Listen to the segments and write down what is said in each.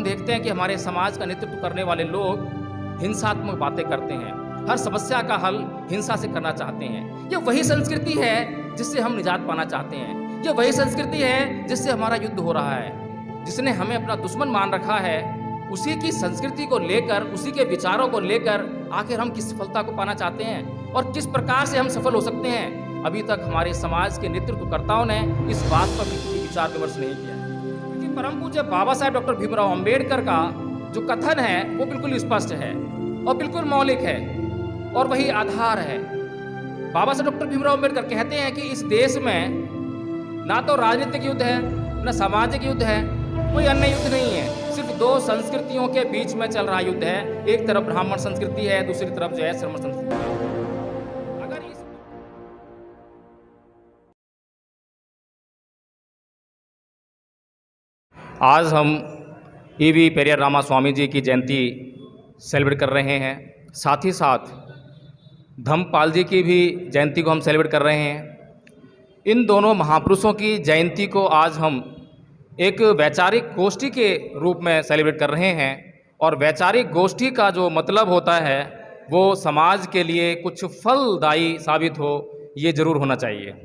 देखते हैं कि हमारे समाज का नेतृत्व करने वाले लोग हिंसात्मक बातें करते हैं, हर समस्या का हल हिंसा से करना चाहते हैं। ये वही संस्कृति है जिससे हम निजात पाना चाहते हैं। ये वही संस्कृति है जिससे हमारा युद्ध हो रहा है। जिसने हमें अपना दुश्मन मान रखा है, उसी की संस्कृति को लेकर, उसी के विचारों को लेकर आखिर हम किस सफलता को पाना चाहते हैं और किस प्रकार से हम सफल हो सकते हैं। अभी तक हमारे समाज के नेतृत्वकर्ताओं ने इस बात पर भी विचार विमर्श नहीं किया, क्योंकि परम पूज्य बाबा साहेब डॉक्टर भीमराव अंबेडकर का जो कथन है वो बिल्कुल स्पष्ट है और बिल्कुल मौलिक है और वही आधार है। बाबा साहेब डॉक्टर भीमराव अंबेडकर कहते हैं कि इस देश में ना तो राजनीतिक युद्ध है, न सामाजिक युद्ध है, कोई अन्य युद्ध नहीं है। सिर्फ दो संस्कृतियों के बीच में चल रहा युद्ध है। एक तरफ ब्राह्मण संस्कृति है, दूसरी तरफ जो है श्रमण संस्कृति है। अगर इस आज हम ईवी पेरियर रामास्वामी जी की जयंती सेलिब्रेट कर रहे हैं। साथ ही साथ धम्मपाल जी की भी जयंती को हम सेलिब्रेट कर रहे हैं। इन दोनों महापुरुषों की जयंती को आज हम एक वैचारिक गोष्ठी के रूप में सेलिब्रेट कर रहे हैं और वैचारिक गोष्ठी का जो मतलब होता है वो समाज के लिए कुछ फलदायी साबित हो, ये ज़रूर होना चाहिए।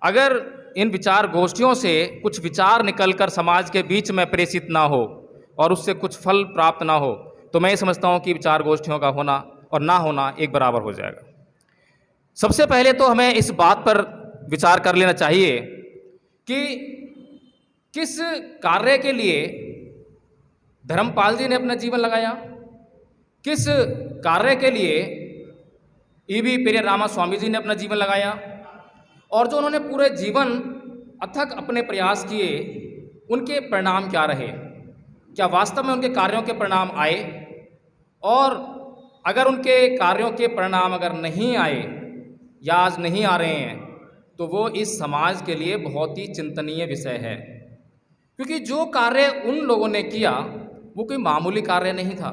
अगर इन विचार गोष्ठियों से कुछ विचार निकलकर समाज के बीच में प्रेषित ना हो और उससे कुछ फल प्राप्त ना हो, तो मैं ये समझता हूँ कि विचार गोष्ठियों का होना और ना होना एक बराबर हो जाएगा। सबसे पहले तो हमें इस बात पर विचार कर लेना चाहिए कि किस कार्य के लिए धर्मपाल जी ने अपना जीवन लगाया, किस कार्य के लिए ईवी पेरियर रामास्वामी जी ने अपना जीवन लगाया और जो उन्होंने पूरे जीवन अथक अपने प्रयास किए, उनके परिणाम क्या रहे। क्या वास्तव में उनके कार्यों के परिणाम आए, और अगर उनके कार्यों के परिणाम अगर नहीं आए या आज नहीं आ रहे हैं तो वो इस समाज के लिए बहुत ही चिंतनीय विषय है। क्योंकि जो कार्य उन लोगों ने किया वो कोई मामूली कार्य नहीं था,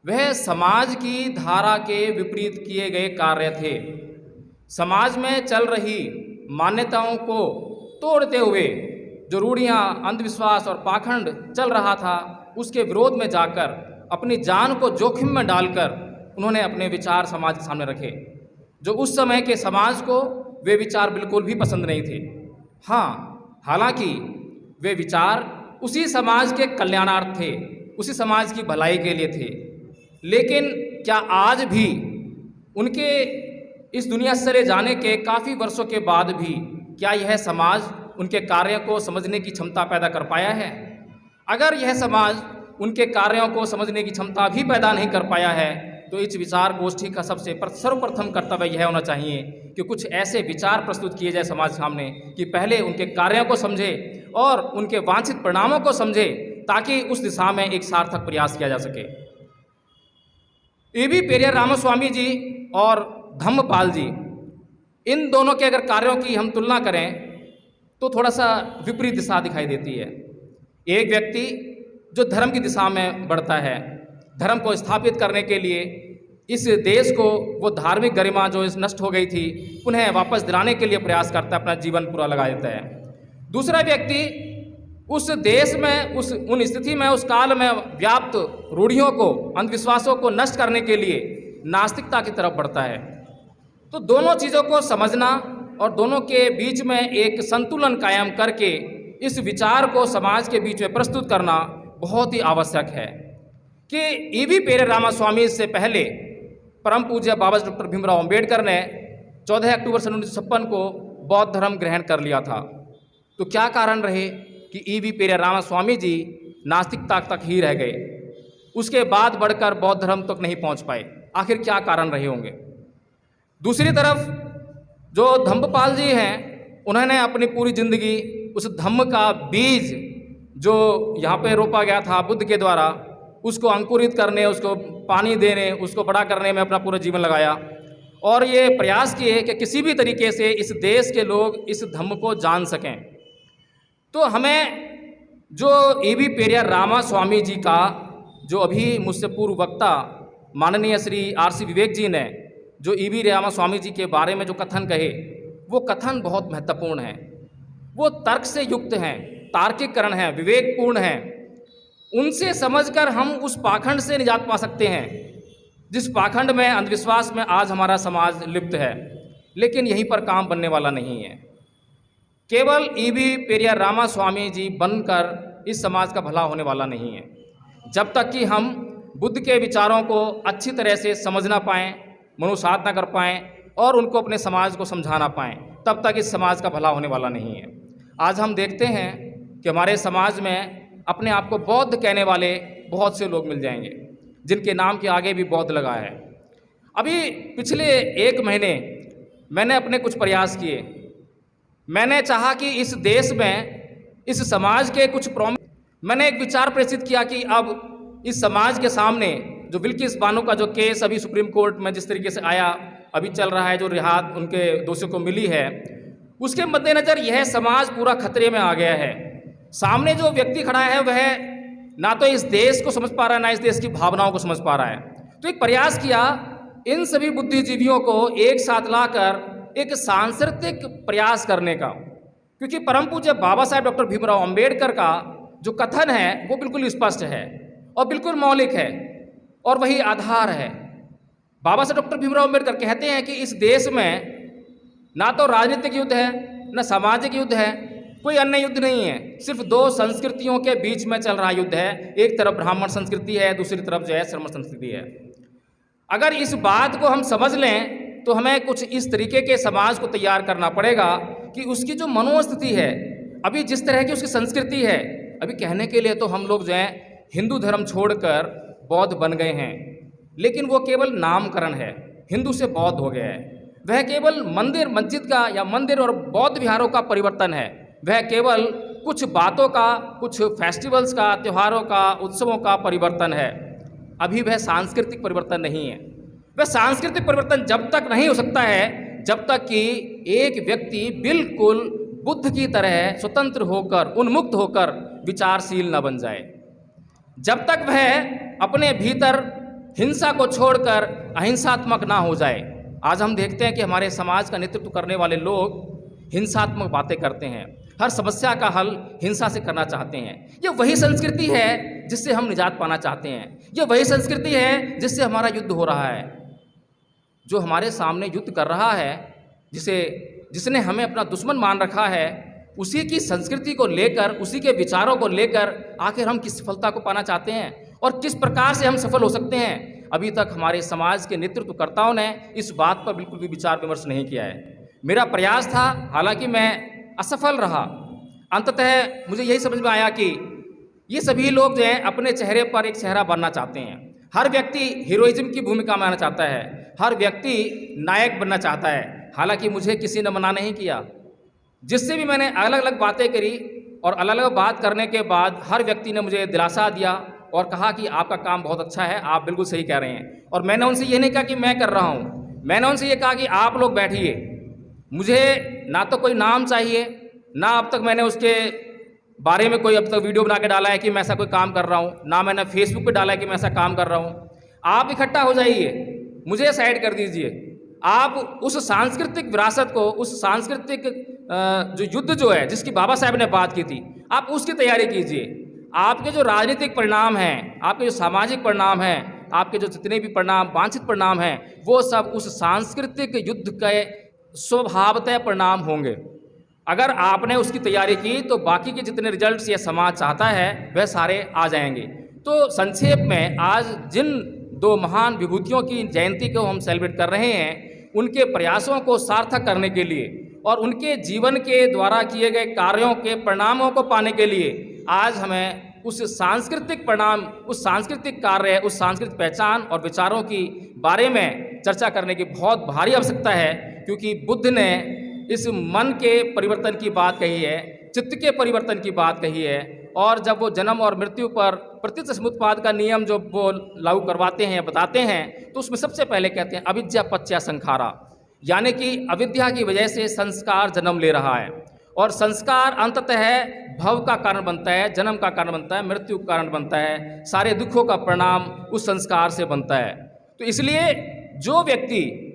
वह समाज की धारा के विपरीत किए गए कार्य थे। समाज में चल रही मान्यताओं को तोड़ते हुए जो रूढ़ियाँ, अंधविश्वास और पाखंड चल रहा था, उसके विरोध में जाकर अपनी जान को जोखिम में डालकर उन्होंने अपने विचार समाज के सामने रखे, जो उस समय के समाज को वे विचार बिल्कुल भी पसंद नहीं थे। हाँ, हालांकि वे विचार उसी समाज के कल्याणार्थ थे, उसी समाज की भलाई के लिए थे, लेकिन क्या आज भी उनके इस दुनिया से चले जाने के काफ़ी वर्षों के बाद भी क्या यह समाज उनके कार्यों को समझने की क्षमता पैदा कर पाया है? अगर यह समाज उनके कार्यों को समझने की क्षमता भी पैदा नहीं कर पाया है तो इस विचार गोष्ठी का सर्वप्रथम कर्तव्य यह होना चाहिए कि कुछ ऐसे विचार प्रस्तुत किए जाए समाज सामने कि पहले उनके कार्यों को समझे और उनके वांछित परिणामों को समझे, ताकि उस दिशा में एक सार्थक प्रयास किया जा सके। ईवी पेरियर रामास्वामी जी और धम्मपाल जी, इन दोनों के अगर कार्यों की हम तुलना करें तो थोड़ा सा विपरीत दिशा दिखाई देती है। एक व्यक्ति जो धर्म की दिशा में बढ़ता है, धर्म को स्थापित करने के लिए इस देश को वो धार्मिक गरिमा जो इस नष्ट हो गई थी उन्हें वापस दिलाने के लिए प्रयास करता है, अपना जीवन पूरा लगा देता है। दूसरा व्यक्ति उस देश में, उन स्थिति में, उस काल में व्याप्त रूढ़ियों को, अंधविश्वासों को नष्ट करने के लिए नास्तिकता की तरफ बढ़ता है। तो दोनों चीज़ों को समझना और दोनों के बीच में एक संतुलन कायम करके इस विचार को समाज के बीच में प्रस्तुत करना बहुत ही आवश्यक है कि ईवी पेरियर रामास्वामी से पहले परम पूज्य बाबा डॉक्टर भीमराव अंबेडकर ने 14 अक्टूबर सन 1956 को बौद्ध धर्म ग्रहण कर लिया था। तो क्या कारण रहे कि ईवी पेरियर रामास्वामी जी नास्तिकता तक ही रह गए, उसके बाद बढ़कर बौद्ध धर्म तक नहीं पहुंच पाए? आखिर क्या कारण रहे होंगे? दूसरी तरफ जो धम्मपाल जी हैं, उन्होंने अपनी पूरी ज़िंदगी उस धम्म का बीज जो यहाँ पे रोपा गया था बुद्ध के द्वारा, उसको अंकुरित करने, उसको पानी देने, उसको बड़ा करने में अपना पूरा जीवन लगाया और ये प्रयास किए कि किसी भी तरीके से इस देश के लोग इस धम्म को जान सकें। तो हमें जो ईवी पेरियर रामास्वामी जी का, जो अभी मुझसे पूर्व वक्ता माननीय श्री आर.सी. विवेक जी ने जो ईवी रामास्वामी जी के बारे में जो कथन कहे, वो कथन बहुत महत्वपूर्ण है। वो तर्क से युक्त हैं, तार्किकरण हैं, विवेकपूर्ण हैं। उनसे समझकर हम उस पाखंड से निजात पा सकते हैं जिस पाखंड में, अंधविश्वास में आज हमारा समाज लिप्त है। लेकिन यहीं पर काम बनने वाला नहीं है। केवल ईवी पेरियार रामास्वामी जी बनकर इस समाज का भला होने वाला नहीं है। जब तक कि हम बुद्ध के विचारों को अच्छी तरह से समझ ना पाएँ, मनोसाधना कर पाएँ और उनको अपने समाज को समझा ना पाएँ, तब तक इस समाज का भला होने वाला नहीं है। आज हम देखते हैं कि हमारे समाज में अपने आप को बौद्ध कहने वाले बहुत से लोग मिल जाएंगे, जिनके नाम के आगे भी बौद्ध लगा है। अभी पिछले 1 महीने मैंने अपने कुछ प्रयास किए। मैंने चाहा कि इस देश में, इस समाज के कुछ मैंने एक विचार प्रेषित किया कि अब इस समाज के सामने जो बिल्किस बानो का जो केस अभी सुप्रीम कोर्ट में जिस तरीके से आया, अभी चल रहा है, जो रिहात उनके दोषियों को मिली है, उसके मद्देनज़र यह समाज पूरा खतरे में आ गया है। सामने जो व्यक्ति खड़ा है वह ना तो इस देश को समझ पा रहा है, ना इस देश की भावनाओं को समझ पा रहा है। तो एक प्रयास किया इन सभी बुद्धिजीवियों को एक साथ लाकर एक सांस्कृतिक प्रयास करने का, क्योंकि परम पूज्य बाबा साहेब डॉक्टर भीमराव अंबेडकर का जो कथन है वो बिल्कुल स्पष्ट है और बिल्कुल मौलिक है और वही आधार है। बाबा साहेब डॉक्टर भीमराव अंबेडकर कहते हैं कि इस देश में ना तो राजनीतिक युद्ध है, ना सामाजिक युद्ध है, कोई अन्य युद्ध नहीं है, सिर्फ 2 संस्कृतियों के बीच में चल रहा युद्ध है। एक तरफ ब्राह्मण संस्कृति है, दूसरी तरफ जो है श्रमण संस्कृति है। अगर इस बात को हम समझ लें तो हमें कुछ इस तरीके के समाज को तैयार करना पड़ेगा कि उसकी जो मनोस्थिति है, अभी जिस तरह की उसकी संस्कृति है, अभी कहने के लिए तो हम लोग जो है हिंदू धर्म छोड़कर बौद्ध बन गए हैं, लेकिन वो केवल नामकरण है, हिंदू से बौद्ध हो गया है। वह केवल मंदिर मस्जिद का या मंदिर और बौद्ध विहारों का परिवर्तन है। वह केवल कुछ बातों का, कुछ फेस्टिवल्स का, त्योहारों का, उत्सवों का परिवर्तन है। अभी वह सांस्कृतिक परिवर्तन नहीं है। वह सांस्कृतिक परिवर्तन जब तक नहीं हो सकता है जब तक कि एक व्यक्ति बिल्कुल बुद्ध की तरह स्वतंत्र होकर, उन्मुक्त होकर विचारशील न बन जाए। जब तक वह अपने भीतर हिंसा को छोड़कर अहिंसात्मक ना हो जाए। आज हम देखते हैं कि हमारे समाज का नेतृत्व करने वाले लोग हिंसात्मक बातें करते हैं, हर समस्या का हल हिंसा से करना चाहते हैं। ये वही संस्कृति है जिससे हम निजात पाना चाहते हैं। ये वही संस्कृति है जिससे हमारा युद्ध हो रहा है। जो हमारे सामने युद्ध कर रहा है, जिसने हमें अपना दुश्मन मान रखा है, उसी की संस्कृति को लेकर, उसी के विचारों को लेकर आखिर हम किस सफलता को पाना चाहते हैं और किस प्रकार से हम सफल हो सकते हैं। अभी तक हमारे समाज के नेतृत्वकर्ताओं ने इस बात पर बिल्कुल भी विचार विमर्श नहीं किया है। मेरा प्रयास था, हालांकि मैं असफल रहा। अंततः मुझे यही समझ में आया कि ये सभी लोग जो हैं अपने चेहरे पर एक चेहरा बनना चाहते हैं। हर व्यक्ति हीरोइज्म की भूमिका में आना चाहता है, हर व्यक्ति नायक बनना चाहता है। हालांकि मुझे किसी ने मना नहीं किया। जिससे भी मैंने अलग अलग बातें करी और अलग अलग बात करने के बाद हर व्यक्ति ने मुझे दिलासा दिया और कहा कि आपका काम बहुत अच्छा है, आप बिल्कुल सही कह रहे हैं। और मैंने उनसे ये नहीं कहा कि मैं कर रहा हूँ, मैंने उनसे ये कहा कि आप लोग बैठिए। मुझे ना तो कोई नाम चाहिए, ना अब तक मैंने उसके बारे में कोई अब तक वीडियो बना के डाला है कि मैं ऐसा कोई काम कर रहा हूँ, ना मैंने फेसबुक पे डाला है कि मैं ऐसा काम कर रहा हूँ। आप इकट्ठा हो जाइए, मुझे साइड कर दीजिए। आप उस सांस्कृतिक विरासत को, उस सांस्कृतिक जो युद्ध जो है जिसकी बाबा साहब ने बात की थी, आप उसकी तैयारी कीजिए। आपके जो राजनीतिक परिणाम हैं, आपके जो सामाजिक परिणाम हैं, आपके जो जितने भी परिणाम, वांछित परिणाम हैं, वो सब उस सांस्कृतिक युद्ध के स्वभावतः परिणाम होंगे। अगर आपने उसकी तैयारी की तो बाकी के जितने रिजल्ट्स ये समाज चाहता है वह सारे आ जाएंगे। तो संक्षेप में आज जिन 2 महान विभूतियों की जयंती को हम सेलिब्रेट कर रहे हैं, उनके प्रयासों को सार्थक करने के लिए और उनके जीवन के द्वारा किए गए कार्यों के परिणामों को पाने के लिए आज हमें उस सांस्कृतिक परिणाम, उस सांस्कृतिक कार्य, उस सांस्कृतिक पहचान और विचारों की बारे में चर्चा करने की बहुत भारी आवश्यकता है। क्योंकि बुद्ध ने इस मन के परिवर्तन की बात कही है, चित्त के परिवर्तन की बात कही है, और जब वो जन्म और मृत्यु पर प्रत्यक्ष समुत्पाद का नियम जो वो लागू करवाते हैं, बताते हैं, तो उसमें सबसे पहले कहते हैं अविद्या पच्चा संखारा, यानी कि अविद्या की वजह से संस्कार जन्म ले रहा है और संस्कार अंततः भव का कारण बनता है, जन्म का कारण बनता है, मृत्यु का कारण बनता है, सारे दुखों का परिणाम उस संस्कार से बनता है। तो इसलिए जो व्यक्ति,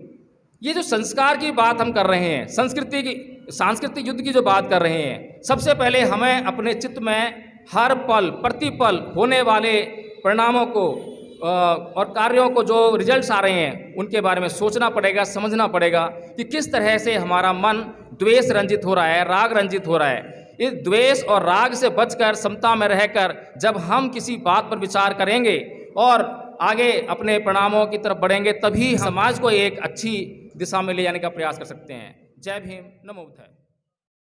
ये जो संस्कार की बात हम कर रहे हैं, संस्कृति की, सांस्कृतिक युद्ध की जो बात कर रहे हैं, सबसे पहले हमें अपने चित्त में हर पल प्रतिपल होने वाले परिणामों को और कार्यों को जो रिजल्ट्स आ रहे हैं उनके बारे में सोचना पड़ेगा, समझना पड़ेगा कि किस तरह से हमारा मन द्वेष रंजित हो रहा है, राग रंजित हो रहा है। इस द्वेष और राग से बचकर समता में रहकर जब हम किसी बात पर विचार करेंगे और आगे अपने परिणामों की तरफ बढ़ेंगे, तभी समाज को एक अच्छी दिशा में ले जाने का प्रयास कर सकते हैं। जय भीम, नमो बुद्धाय।